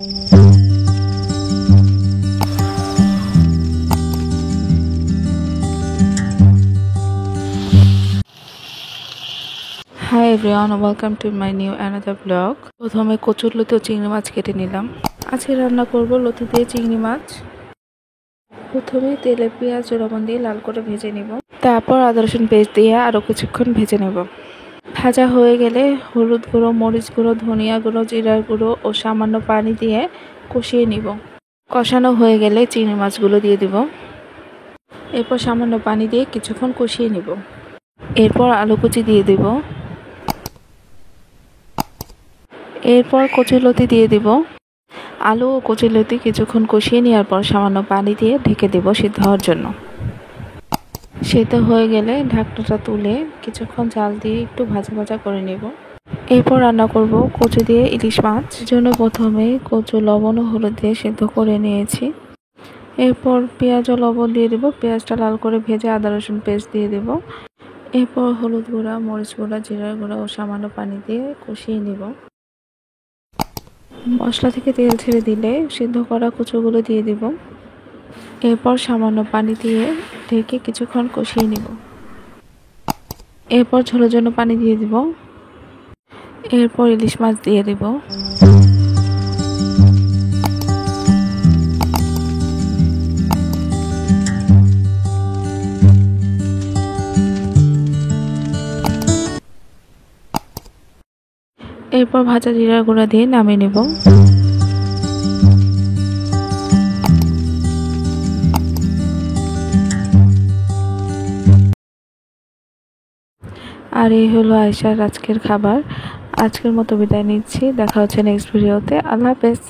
Hi everyone, welcome to my new another blog. প্রথমে কচুরলতি ও চিংড়ি মাছ কেটে নিলাম। আজকে রান্না করব লতি দিয়ে চিংড়ি মাছ। প্রথমে তেলে পেঁয়াজ ও লবণ দিয়ে লাল করে ভেজে নিব, তারপর আদা রসুন পেস্ট দিয়ে আরও কিছুক্ষণ ভেজে নেব। ভাজা হয়ে গেলে হলুদ গুঁড়ো, মরিচ গুঁড়ো, ধনিয়া গুঁড়ো, জিরার গুঁড়ো ও সামান্য পানি দিয়ে কষিয়ে নিব। কষানো হয়ে গেলে চিংড়ি মাছগুলো দিয়ে দিব। এরপর সামান্য পানি দিয়ে কিছুক্ষণ কষিয়ে নিব। এরপর আলু কুচি দিয়ে দিব। এরপর কচুরলতি দিয়ে দিব। আলু ও কচুরলতি কিছুক্ষণ কষিয়ে নেওয়ার পর সামান্য পানি দিয়ে ঢেকে দেব সিদ্ধ হওয়ার জন্য। সিদ্ধ হয়ে গেলে ঢাকনাটা তুলে কিছুক্ষণ জাল দিয়ে একটু ভাজা ভাজা করে নেব। এরপর রান্না করব কচু দিয়ে ইলিশ মাছ। জন্য প্রথমে কচু লবণ ও হলুদ দিয়ে সিদ্ধ করে নিয়েছি। এরপর পেঁয়াজ ও লবণ দিয়ে দেব। পেঁয়াজটা লাল করে ভেজে আদা রসুন পেস্ট দিয়ে দেব। এরপর হলুদ গুঁড়া, মরিচ গুঁড়া, জিরার গুঁড়া ও সামান্য পানি দিয়ে কষিয়ে নেব। মশলা থেকে তেল ছেড়ে দিলে সিদ্ধ করা কচুগুলো দিয়ে দিব। এরপর সামান্য পানি দিয়ে ঢেকে কিছুক্ষণ কষিয়ে নেব। এরপর ঝোলের জন্য পানি দিয়ে দিব। এরপর ইলিশ মাছ দিয়ে দিব। এরপর ভাজা জিরার গুঁড়া দিয়ে নামিয়ে নেব। আর এই হলো আয়েশার আজকের খাবার। আজকের মতো বিদায় নিচ্ছি। দেখা হচ্ছে নেক্সট ভিডিওতে। আল্লাহ হাফেজ।